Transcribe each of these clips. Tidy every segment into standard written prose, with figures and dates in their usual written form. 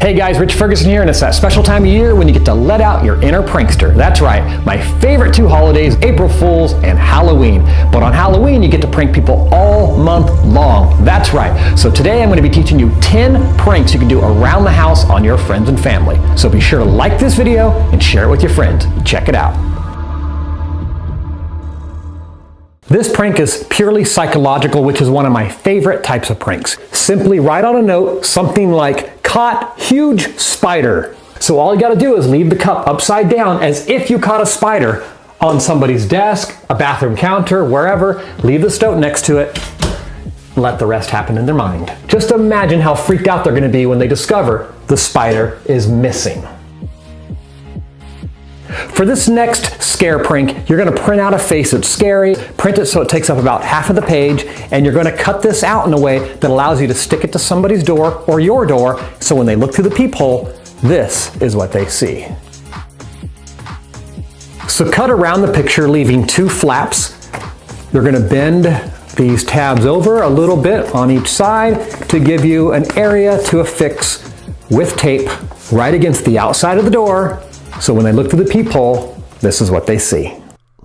Hey guys, Rich Ferguson here, and it's that special time of year when you get to let out your inner prankster. That's right, my favorite two holidays, April Fool's and Halloween. But on Halloween, you get to prank people all month long. That's right. So today I'm going to be teaching you 10 pranks you can do around the house on your friends and family. So be sure to like this video and share it with your friends. Check it out. This prank is purely psychological, which is one of my favorite types of pranks. Simply write on a note something like, "Caught huge spider." So all you gotta do is leave the cup upside down as if you caught a spider on somebody's desk, a bathroom counter, wherever. Leave the note next to it. Let the rest happen in their mind. Just imagine how freaked out they're gonna be when they discover the spider is missing. For this next scare prank, you're going to print out a face that's scary, print it so it takes up about half of the page, and you're going to cut this out in a way that allows you to stick it to somebody's door or your door, so when they look through the peephole, this is what they see. So cut around the picture, leaving two flaps. You're going to bend these tabs over a little bit on each side to give you an area to affix with tape right against the outside of the door. So when they look through the peephole, this is what they see.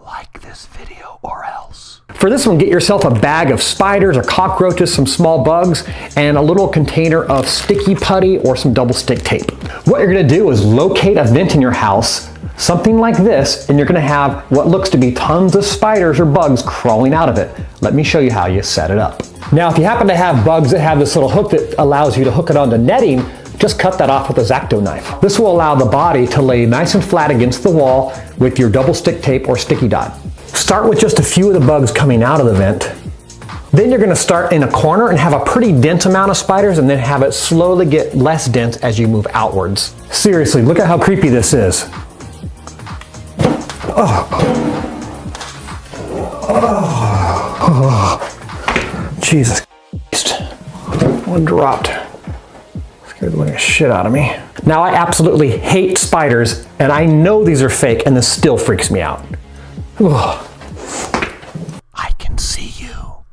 Like this video or else. For this one, get yourself a bag of spiders or cockroaches, some small bugs, and a little container of sticky putty or some double stick tape. What you're gonna do is locate a vent in your house, something like this, and you're gonna have what looks to be tons of spiders or bugs crawling out of it. Let me show you how you set it up. Now, if you happen to have bugs that have this little hook that allows you to hook it onto netting, just cut that off with a X-Acto knife. This will allow the body to lay nice and flat against the wall with your double stick tape or sticky dot. Start with just a few of the bugs coming out of the vent. Then you're gonna start in a corner and have a pretty dense amount of spiders, and then have it slowly get less dense as you move outwards. Seriously, look at how creepy this is. Jesus Christ. One dropped. Scared the living shit out of me. Now, I absolutely hate spiders, and I know these are fake, and this still freaks me out. I can see you.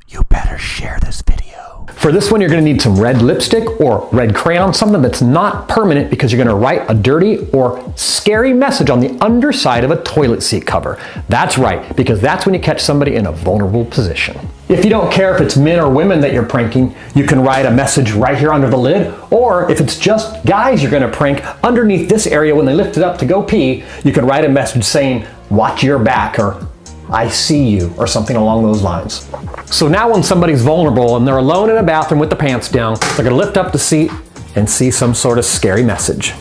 You better share this video. For this one, you're gonna need some red lipstick or red crayon, something that's not permanent, because you're gonna write a dirty or scary message on the underside of a toilet seat cover. That's right, because that's when you catch somebody in a vulnerable position. If you don't care if it's men or women that you're pranking, you can write a message right here under the lid, or if it's just guys you're gonna prank, underneath this area when they lift it up to go pee, you can write a message saying, "Watch your back," or "I see you," or something along those lines. So now when somebody's vulnerable and they're alone in a bathroom with their pants down, they're gonna lift up the seat and see some sort of scary message.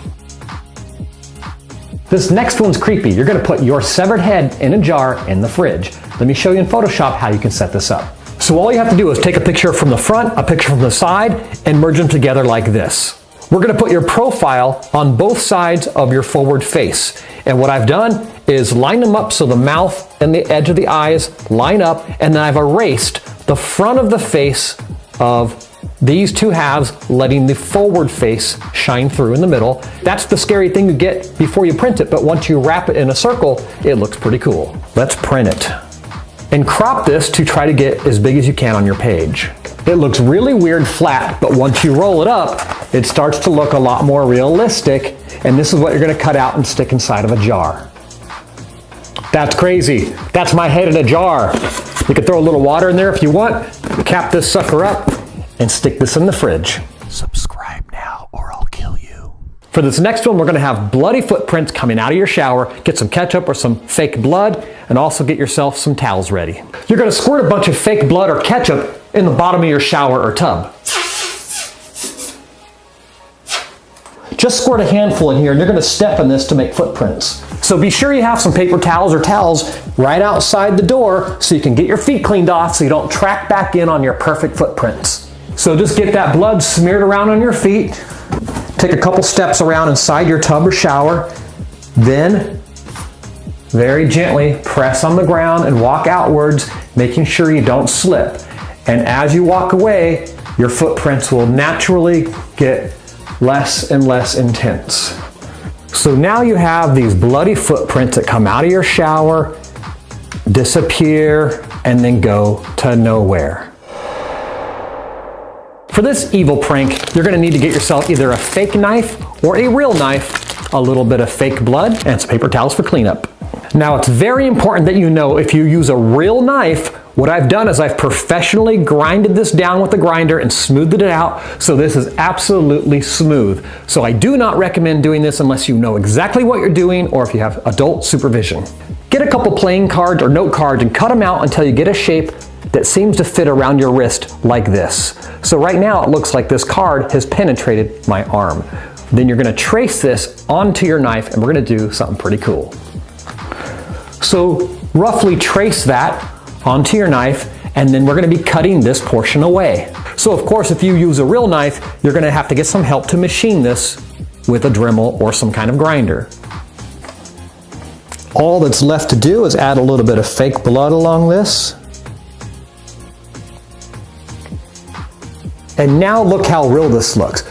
This next one's creepy. You're gonna put your severed head in a jar in the fridge. Let me show you in Photoshop how you can set this up. So all you have to do is take a picture from the front, a picture from the side, and merge them together like this. We're gonna put your profile on both sides of your forward face. And what I've done is line them up so the mouth and the edge of the eyes line up, and then I've erased the front of the face of these two halves, letting the forward face shine through in the middle. That's the scary thing you get before you print it, but once you wrap it in a circle, it looks pretty cool. Let's print it. And crop this to try to get as big as you can on your page. It looks really weird flat, but once you roll it up, it starts to look a lot more realistic, and this is what you're gonna cut out and stick inside of a jar. That's crazy. That's my head in a jar. You could throw a little water in there if you want, cap this sucker up, and stick this in the fridge. Subscribe now or I'll kill you. For this next one, we're gonna have bloody footprints coming out of your shower. Get some ketchup or some fake blood, and also get yourself some towels ready. You're gonna squirt a bunch of fake blood or ketchup in the bottom of your shower or tub. Just squirt a handful in here, and you're gonna step in this to make footprints. So be sure you have some paper towels or towels right outside the door so you can get your feet cleaned off so you don't track back in on your perfect footprints. So just get that blood smeared around on your feet. Take a couple steps around inside your tub or shower. Then, very gently press on the ground and walk outwards, making sure you don't slip. And as you walk away, your footprints will naturally get less and less intense. So now you have these bloody footprints that come out of your shower, disappear, and then go to nowhere. For this evil prank, you're gonna need to get yourself either a fake knife or a real knife, a little bit of fake blood, and some paper towels for cleanup. Now, it's very important that you know if you use a real knife, what I've done is I've professionally grinded this down with the grinder and smoothed it out, so this is absolutely smooth. So I do not recommend doing this unless you know exactly what you're doing or if you have adult supervision. Get a couple playing cards or note cards and cut them out until you get a shape that seems to fit around your wrist like this. So right now it looks like this card has penetrated my arm. Then you're gonna trace this onto your knife and we're gonna do something pretty cool. So roughly trace that onto your knife, and then we're gonna be cutting this portion away. So of course, if you use a real knife, you're gonna have to get some help to machine this with a Dremel or some kind of grinder. All that's left to do is add a little bit of fake blood along this. And now look how real this looks.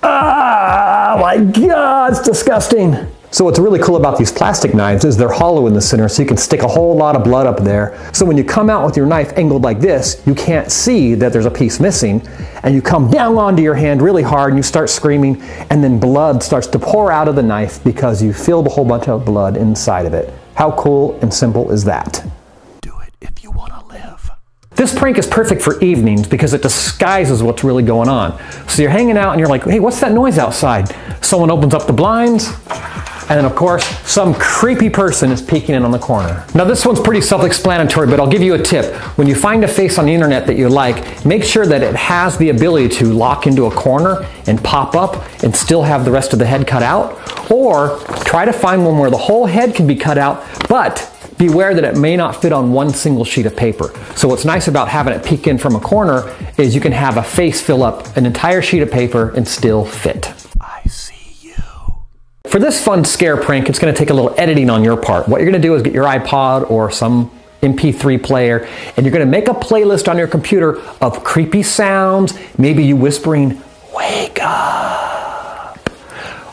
Oh my God, it's disgusting. So what's really cool about these plastic knives is they're hollow in the center, so you can stick a whole lot of blood up there. So when you come out with your knife angled like this, you can't see that there's a piece missing, and you come down onto your hand really hard and you start screaming, and then blood starts to pour out of the knife because you filled a whole bunch of blood inside of it. How cool and simple is that? Do it if you want to live. This prank is perfect for evenings because it disguises what's really going on. So you're hanging out and you're like, hey, what's that noise outside? Someone opens up the blinds, and then of course, some creepy person is peeking in on the corner. Now this one's pretty self-explanatory, but I'll give you a tip. When you find a face on the internet that you like, make sure that it has the ability to lock into a corner and pop up and still have the rest of the head cut out. Or try to find one where the whole head can be cut out, but beware that it may not fit on one single sheet of paper. So what's nice about having it peek in from a corner is you can have a face fill up an entire sheet of paper and still fit. I see you. For this fun scare prank, it's going to take a little editing on your part. What you're going to do is get your iPod or some MP3 player, and you're going to make a playlist on your computer of creepy sounds, maybe you whispering, "Wake up,"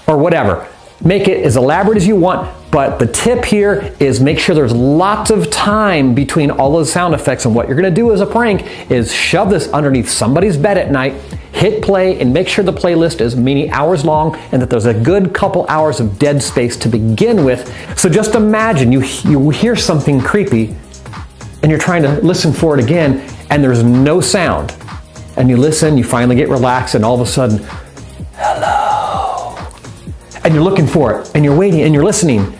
or whatever. Make it as elaborate as you want, but the tip here is make sure there's lots of time between all those sound effects, and what you're going to do as a prank is shove this underneath somebody's bed at night, hit play, and make sure the playlist is many hours long and that there's a good couple hours of dead space to begin with. So just imagine you hear something creepy and you're trying to listen for it again and there's no sound. And you listen, you finally get relaxed, and all of a sudden, hello. And you're looking for it and you're waiting and you're listening.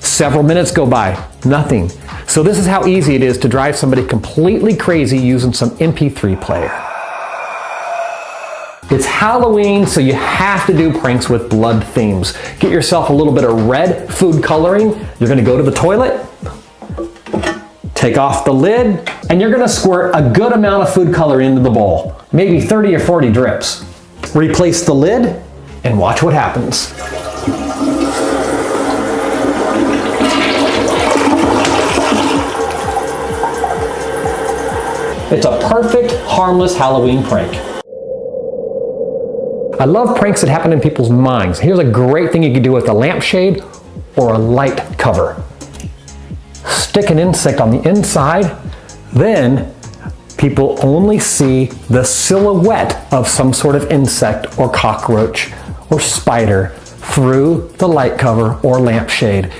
Several minutes go by, nothing. So this is how easy it is to drive somebody completely crazy using some MP3 player. It's Halloween, so you have to do pranks with blood themes. Get yourself a little bit of red food coloring. You're gonna go to the toilet, take off the lid, and you're gonna squirt a good amount of food color into the bowl. Maybe 30 or 40 drips. Replace the lid and watch what happens. It's a perfect, harmless Halloween prank. I love pranks that happen in people's minds. Here's a great thing you can do with a lampshade or a light cover. Stick an insect on the inside, then people only see the silhouette of some sort of insect or cockroach or spider through the light cover or lampshade.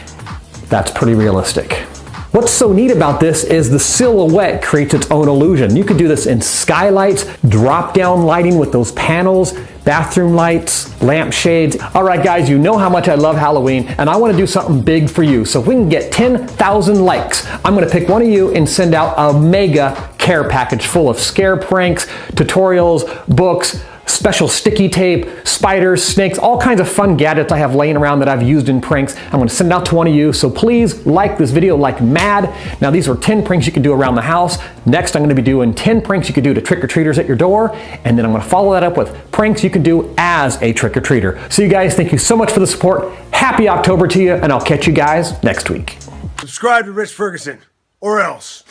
That's pretty realistic. What's so neat about this is the silhouette creates its own illusion. You could do this in skylights, drop-down lighting with those panels, bathroom lights, lampshades. All right, guys, you know how much I love Halloween, and I want to do something big for you. So if we can get 10,000 likes, I'm going to pick one of you and send out a mega care package full of scare pranks, tutorials, books, special sticky tape, spiders, snakes, all kinds of fun gadgets I have laying around that I've used in pranks. I'm going to send it out to one of you, so please like this video like mad. Now these were 10 pranks you can do around the house. Next I'm going to be doing 10 pranks you can do to trick-or-treaters at your door, and then I'm going to follow that up with pranks you can do as a trick-or-treater. So you guys, thank you so much for the support. Happy October to you, and I'll catch you guys next week. Subscribe to Rich Ferguson, or else.